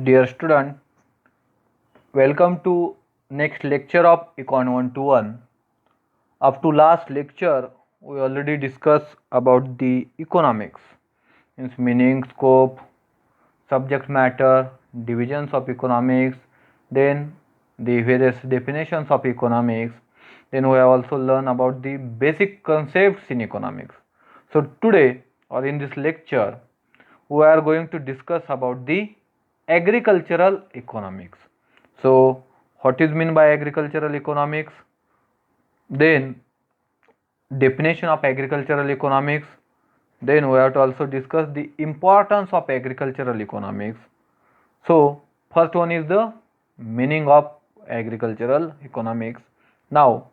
Dear student, welcome to next lecture of Econ 121. Up to last lecture, we already discussed about the economics, means meaning, scope, subject matter, divisions of economics, then the various definitions of economics. Then we have also learned about the basic concepts in economics. So today or in this lecture, we are going to discuss about the agricultural economics. So what is meant by agricultural economics? Then definition of agricultural economics. Then we have to also discuss the importance of agricultural economics. So first one is the meaning of agricultural economics. Now,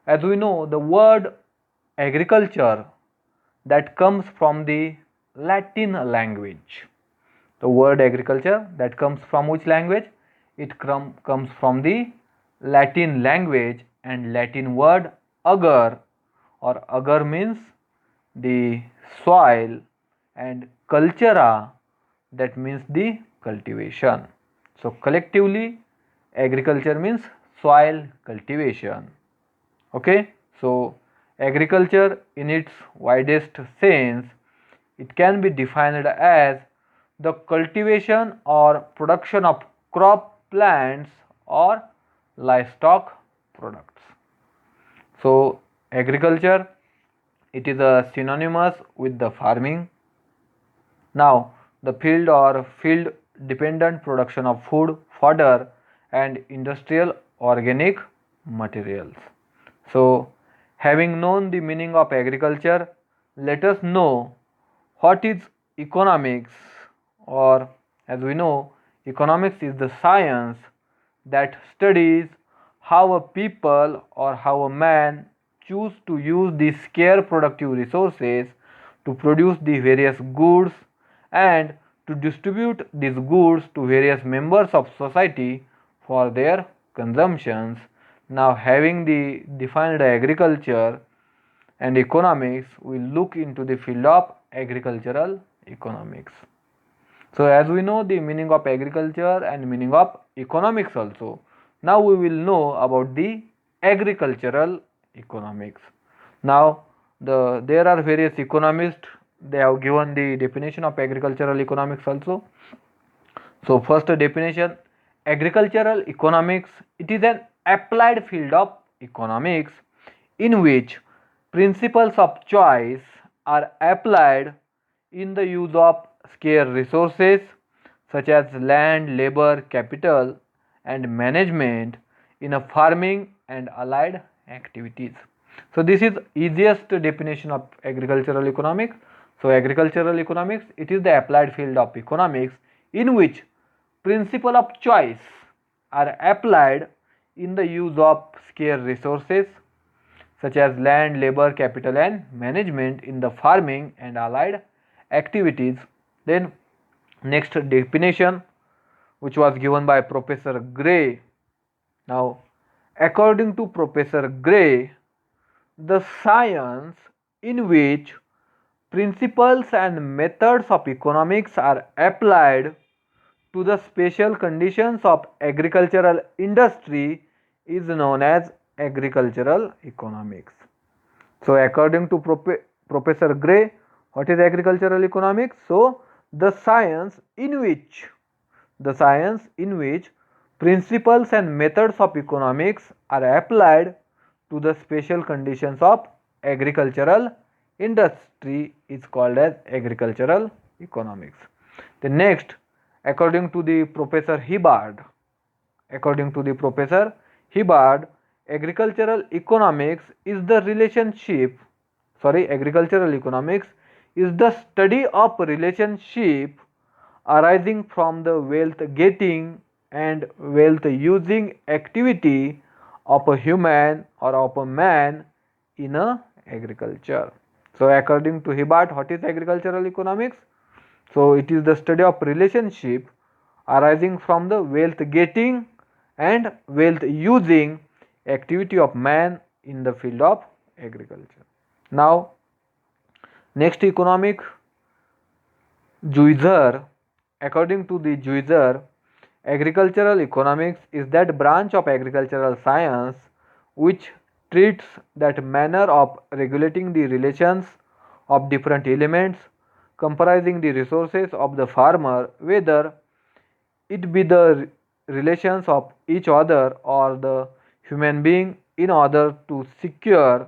as we know, the word agriculture that comes from the Latin language. The word agriculture that comes from which language? It comes from the Latin language, and Latin word agar, or agar means the soil, and cultura, that means the cultivation. So collectively agriculture means soil cultivation. Okay, so agriculture in its widest sense, it can be defined as the cultivation or production of crop plants or livestock products. So agriculture, it is a synonymous with the farming. Now the field or field dependent production of food, fodder and industrial organic materials. So having known the meaning of agriculture, let us know what is economics, or as we know, economics is the science that studies how a people or how a man choose to use the scarce productive resources to produce the various goods and to distribute these goods to various members of society for their consumptions. Now having the defined agriculture and economics, we look into the field of agricultural economics. So as we know the meaning of agriculture and meaning of economics also, now we will know about the agricultural economics. Now there are various economists, they have given the definition of agricultural economics also. So first definition, agricultural economics, it is an applied field of economics in which principles of choice are applied in the use of scarce resources such as land, labor, capital and management in a farming and allied activities. So this is easiest definition of agricultural economics. So agricultural economics, it is the applied field of economics in which principle of choice are applied in the use of scarce resources such as land, labor, capital and management in the farming and allied activities. Then next definition, which was given by Professor Gray. Now according to Professor Gray, the science in which principles and methods of economics are applied to the special conditions of agricultural industry is known as agricultural economics. So according to Professor Gray, what is agricultural economics? So the science in which principles and methods of economics are applied to the special conditions of agricultural industry is called as agricultural economics. The next, according to the Professor Hibbard, agricultural economics is the study of relationship arising from the wealth getting and wealth using activity of a human or of a man in a agriculture. So according to Hibbard, what is agricultural economics? So it is the study of relationship arising from the wealth getting and wealth using activity of man in the field of agriculture. Now next economic, Juizer, according to the Juizer, Agricultural economics is that branch of agricultural science which treats that manner of regulating the relations of different elements comprising the resources of the farmer, whether it be the relations of each other or the human being, in order to secure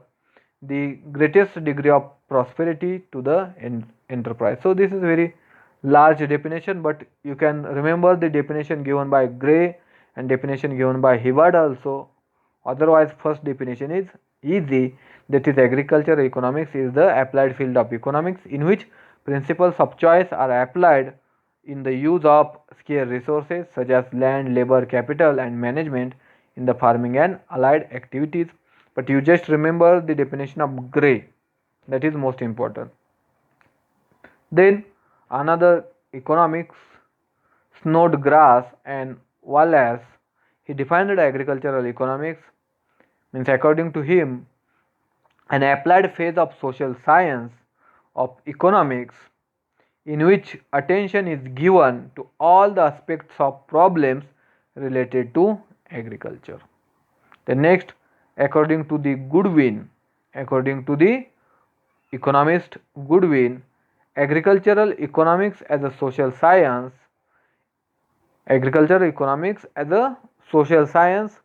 the greatest degree of prosperity to the enterprise. So this is very large definition, but you can remember the definition given by Gray and definition given by Hibbard also. Otherwise, first definition is easy, that is agricultural economics is the applied field of economics in which principles of choice are applied in the use of scarce resources such as land, labor, capital and management in the farming and allied activities. But you just remember the definition of Gray, that is most important. Then another economics, Snodgrass and Wallace, he defined agricultural economics, means according to him an applied phase of social science of economics in which attention is given to all the aspects of problems related to agriculture. The next, according to the Goodwin, according to the economist Goodwin, agricultural economics as a social science, agricultural economics as a social science,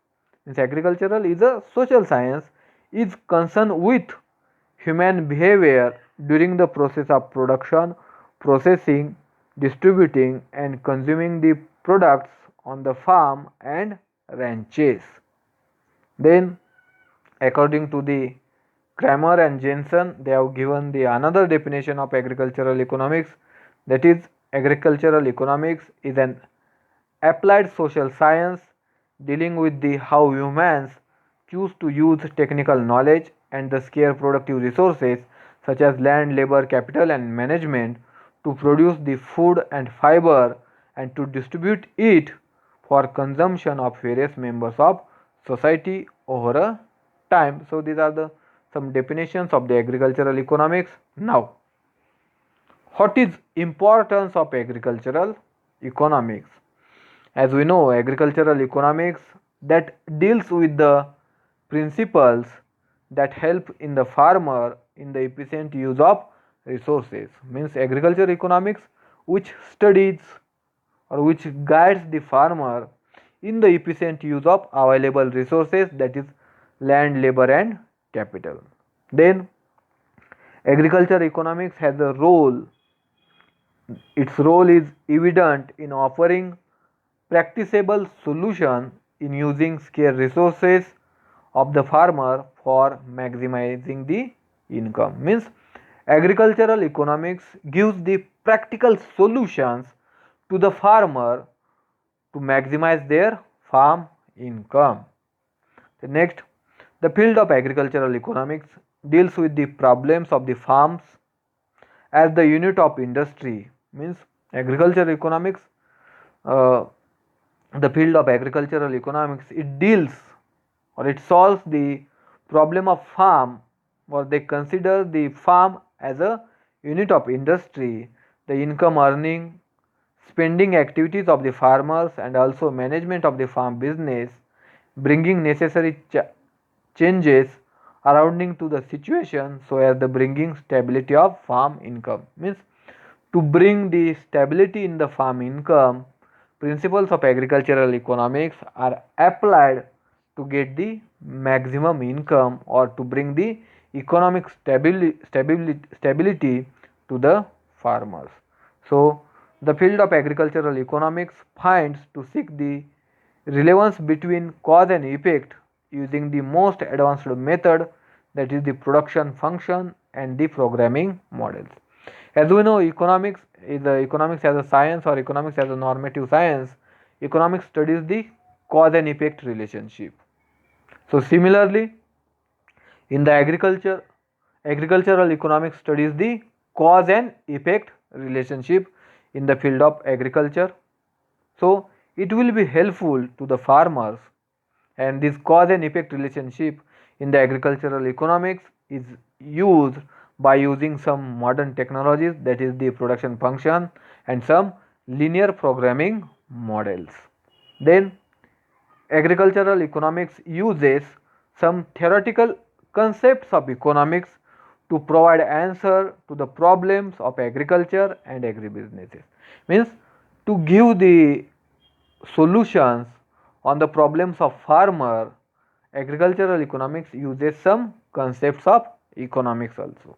means agricultural is a social science, is concerned with human behavior during the process of production, processing, distributing and consuming the products on the farm and ranches. Then according to the Kramer and Jensen, they have given the another definition of agricultural economics, that is agricultural economics is an applied social science dealing with the how humans choose to use technical knowledge and the scarce productive resources such as land, labor, capital and management to produce the food and fiber and to distribute it for consumption of various members of society over a time. So these are the some definitions of the agricultural economics. Now, what is importance of agricultural economics? As we know, agricultural economics that deals with the principles that help in the farmer in the efficient use of resources, means agricultural economics which studies or which guides the farmer in the efficient use of available resources, that is land, labor and capital. Then agriculture economics has a role, its role is evident in offering practicable solution in using scarce resources of the farmer for maximizing the income, means agricultural economics gives the practical solutions to the farmer to maximize their farm income. The next, the field of agricultural economics deals with the problems of the farms as the unit of industry, means agricultural economics, the field of agricultural economics, it deals or it solves the problem of farm, or they consider the farm as a unit of industry, the income earning, spending activities of the farmers and also management of the farm business, bringing necessary changes surrounding to the situation so as the bringing stability of farm income, means to bring the stability in the farm income, principles of agricultural economics are applied to get the maximum income or to bring the economic stability to the farmers. So the field of agricultural economics finds to seek the relevance between cause and effect using the most advanced method, that is the production function and the programming models. As we know, economics is economics as a science or economics as a normative science. Economics studies the cause and effect relationship. So similarly, in the agricultural economics studies the cause and effect relationship in the field of agriculture. So it will be helpful to the farmers, and this cause and effect relationship in the agricultural economics is used by using some modern technologies, that is the production function and some linear programming models. Then agricultural economics uses some theoretical concepts of economics to provide answer to the problems of agriculture and agribusinesses. Means to give the solutions on the problems of farmer, agricultural economics uses some concepts of economics also.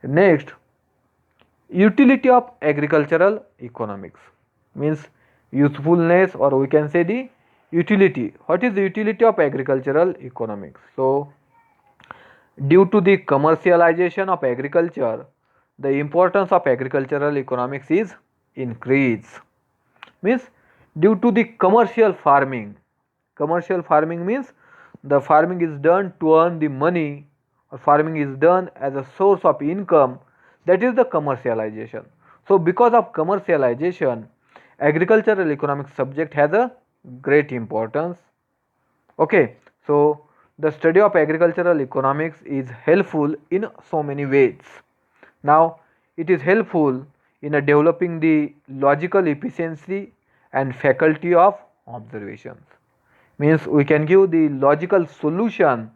Next, utility of agricultural economics means usefulness, or we can say the utility. What is the utility of agricultural economics? So due to the commercialization of agriculture, the importance of agricultural economics is increased. Means due to the commercial farming means the farming is done to earn the money, or farming is done as a source of income, that is the commercialization. So because of commercialization, agricultural economics subject has a great importance. Okay, so the study of agricultural economics is helpful in so many ways. Now, it is helpful in developing the logical efficiency and faculty of observations. Means we can give the logical solution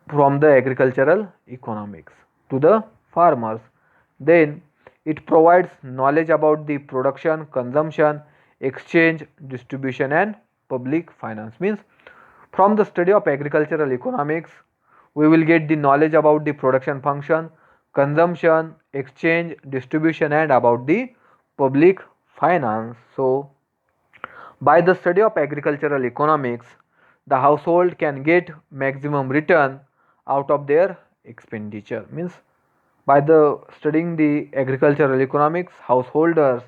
from the agricultural economics to the farmers. Then it provides knowledge about the production, consumption, exchange, distribution and public finance. Means from the study of agricultural economics, we will get the knowledge about the production function, consumption, exchange, distribution and about the public finance. So by the study of agricultural economics, the household can get maximum return out of their expenditure. Means by the studying the agricultural economics, householders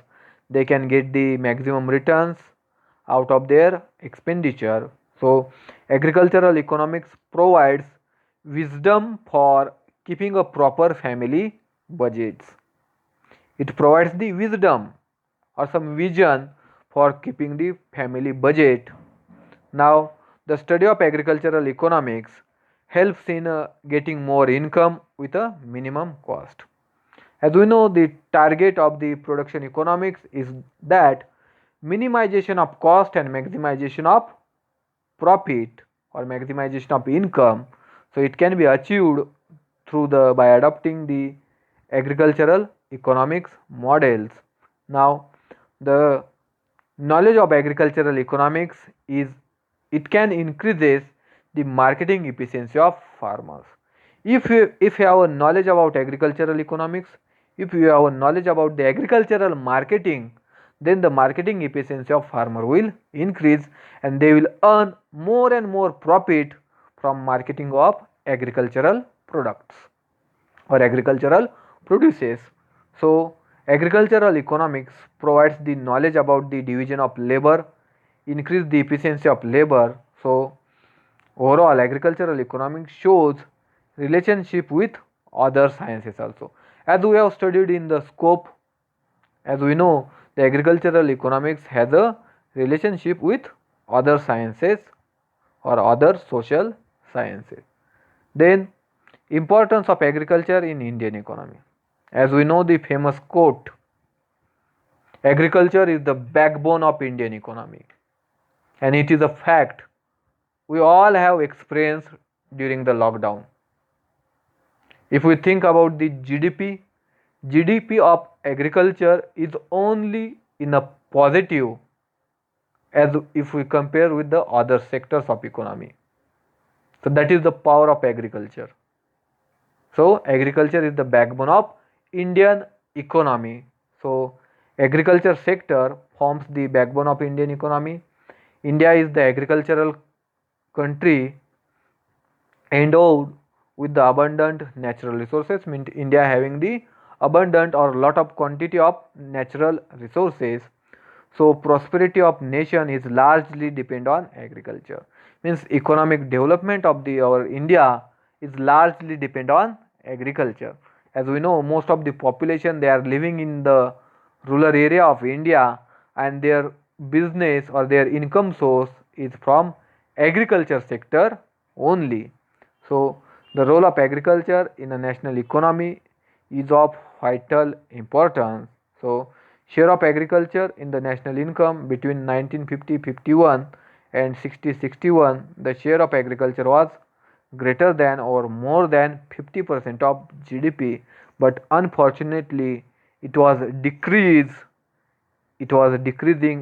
they can get the maximum returns out of their expenditure. So agricultural economics provides wisdom for keeping a proper family budgets. It provides the wisdom or some vision for keeping the family budget. Now the study of agricultural economics helps in getting more income with a minimum cost. As we know, the target of the production economics is that minimization of cost and maximization of profit or maximization of income. So it can be achieved through the by adopting the agricultural economics models. Now the knowledge of agricultural economics is it can increases the marketing efficiency of farmers. If you have a knowledge about agricultural economics, if you have a knowledge about the agricultural marketing, then the marketing efficiency of farmer will increase and they will earn more and more profit from marketing of agricultural products or agricultural produces. So agricultural economics provides the knowledge about the division of labor, increase the efficiency of labor. So overall agricultural economics shows relationship with other sciences also. As we have studied in the scope, as we know, the agricultural economics has a relationship with other sciences or other social sciences. Then importance of agriculture in Indian economy. As we know the famous quote, agriculture is the backbone of Indian economy, and it is a fact we all have experienced during the lockdown. If we think about the GDP of agriculture is only in a positive as if we compare with the other sectors of economy. So that is the power of agriculture. So agriculture is the backbone of Indian economy. So agriculture sector forms the backbone of Indian economy. India is the agricultural country endowed with the abundant natural resources. Means India having the abundant or lot of quantity of natural resources. So prosperity of nation is largely depend on agriculture. Means economic development of the our India is largely depend on agriculture. As we know, most of the population they are living in the rural area of India, and their business or their income source is from agriculture sector only. So the role of agriculture in a national economy is of vital importance. So Share of agriculture in the national income between 1950-51 and 60-61, the share of agriculture was greater than or more than 50% of GDP, but unfortunately it was decreasing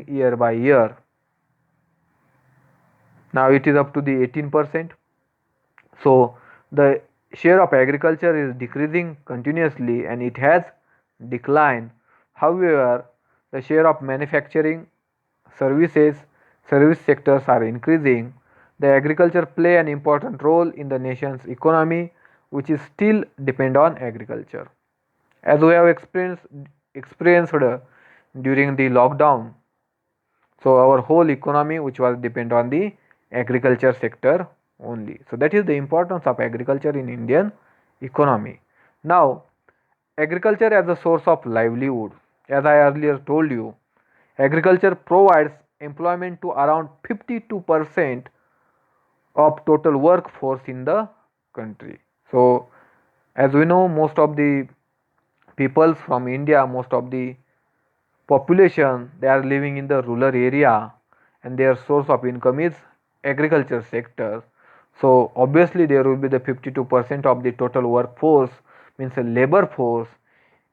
year by year. Now it is up to the 18%. So the share of agriculture is decreasing continuously and it has declined. However, the share of manufacturing, services, service sectors are increasing. The agriculture play an important role in the nation's economy, which is still depend on agriculture. As we have experienced during the lockdown, so our whole economy which was depend on the agriculture sector only. So that is the importance of agriculture in Indian economy. Now, agriculture as a source of livelihood. As I earlier told you, agriculture provides employment to around 52% of total workforce in the country. So as we know, most of the people from India, most of the population, they are living in the rural area and their source of income is agriculture sector. So obviously there will be the 52% of the total workforce, means a labor force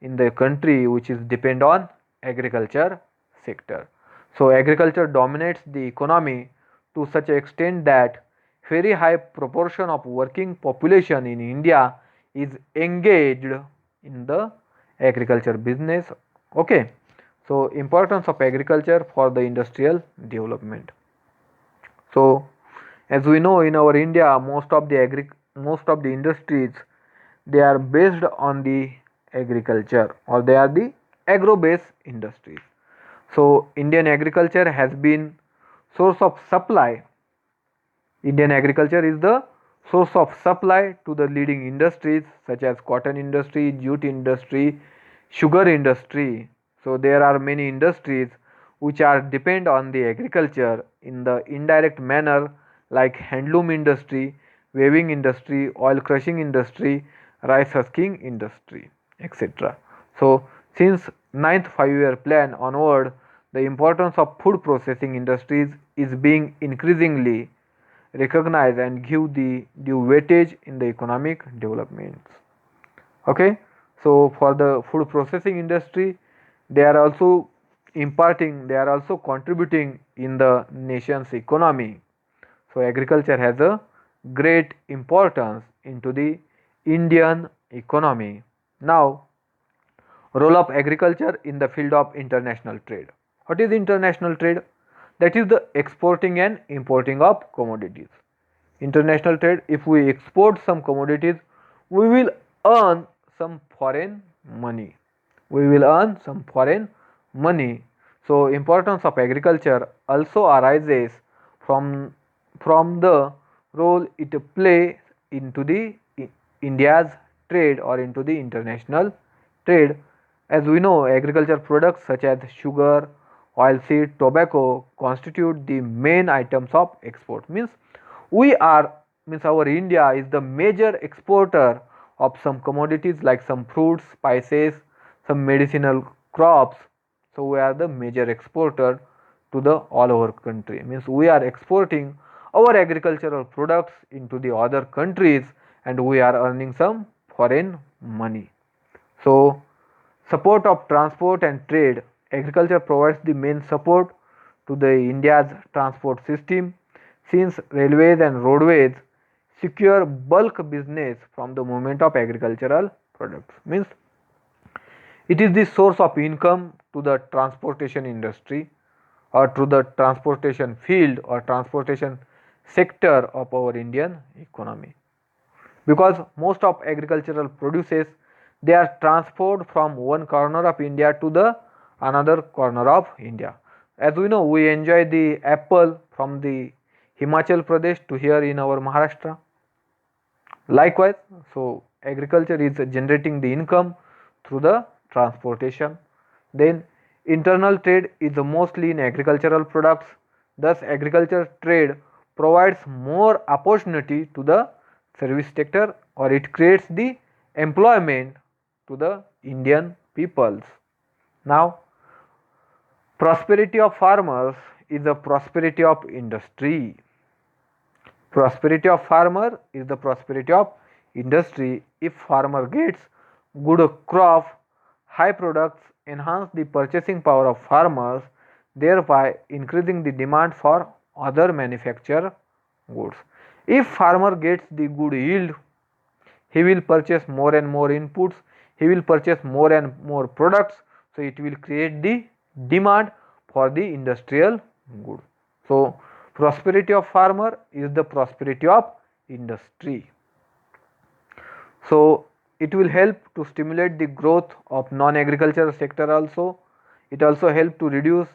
in the country which is depend on agriculture sector. So agriculture dominates the economy to such an extent that very high proportion of working population in India is engaged in the agriculture business. Okay, so importance of agriculture for the industrial development. So as we know, in our India, most of the industries, they are based on the agriculture, or they are the agro based industries. So Indian agriculture has been source of supply. Indian agriculture is the source of supply to the leading industries such as cotton industry, jute industry, sugar industry. So there are many industries which are depend on the agriculture in the indirect manner, like handloom industry, weaving industry, oil crushing industry, rice husking industry, etc. So since ninth 5-year plan onward, the importance of food processing industries is being increasingly recognized and give the due weightage in the economic developments. Okay, so for the food processing industry, they are also contributing in the nation's economy. So agriculture has a great importance into the Indian economy. Now, role of agriculture in the field of international trade. What is international trade? That is the exporting and importing of commodities. International trade, if we export some commodities, we will earn some foreign money. So importance of agriculture also arises from the role it plays into the India's trade or into the international trade. As we know, agriculture products such as sugar, oilseed, tobacco constitute the main items of export. Our India is the major exporter of some commodities like some fruits, spices, some medicinal crops. So we are the major exporter to the all over country. Means we are exporting our agricultural products into the other countries and we are earning some foreign money. So support of transport and trade. Agriculture provides the main support to the India's transport system, since railways and roadways secure bulk business from the movement of agricultural products. Means it is the source of income to the transportation industry or to the transportation field or transportation sector of our Indian economy, because most of agricultural produces, they are transported from one corner of India to the another corner of India. As we know, we enjoy the apple from the Himachal Pradesh to here in our Maharashtra. Likewise, so agriculture is generating the income through the transportation. Then internal trade is mostly in agricultural products. Thus agriculture trade provides more opportunity to the service sector, or it creates the employment to the Indian peoples. Now, Prosperity of farmers is the prosperity of industry. Prosperity of farmer is the prosperity of industry. If farmer gets good crop, high products enhance the purchasing power of farmers, thereby increasing the demand for other manufactured goods. If farmer gets the good yield, he will purchase more and more inputs, he will purchase more and more products, so it will create the demand for the industrial good. So prosperity of farmer is the prosperity of industry. So it will help to stimulate the growth of non-agricultural sector also. It also help to reduce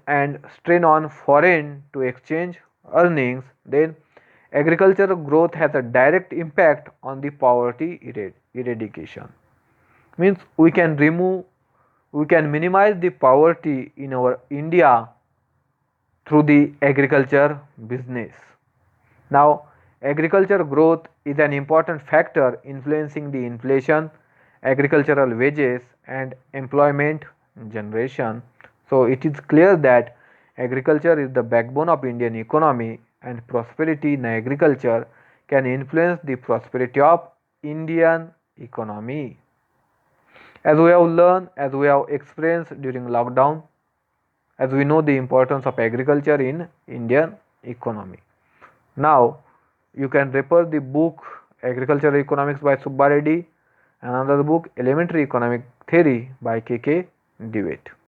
and strain on foreign to exchange earnings. Then agricultural growth has a direct impact on the poverty eradication. Means we can minimize the poverty in our India through the agriculture business. Now, agriculture growth is an important factor influencing the inflation, agricultural wages and employment generation. So, it is clear that agriculture is the backbone of Indian economy, and prosperity in agriculture can influence the prosperity of Indian economy. As we have learned, as we have experienced during lockdown, as we know the importance of agriculture in Indian economy. Now, you can refer the book Agricultural Economics by Subba Reddy and another book Elementary Economic Theory by Dewett.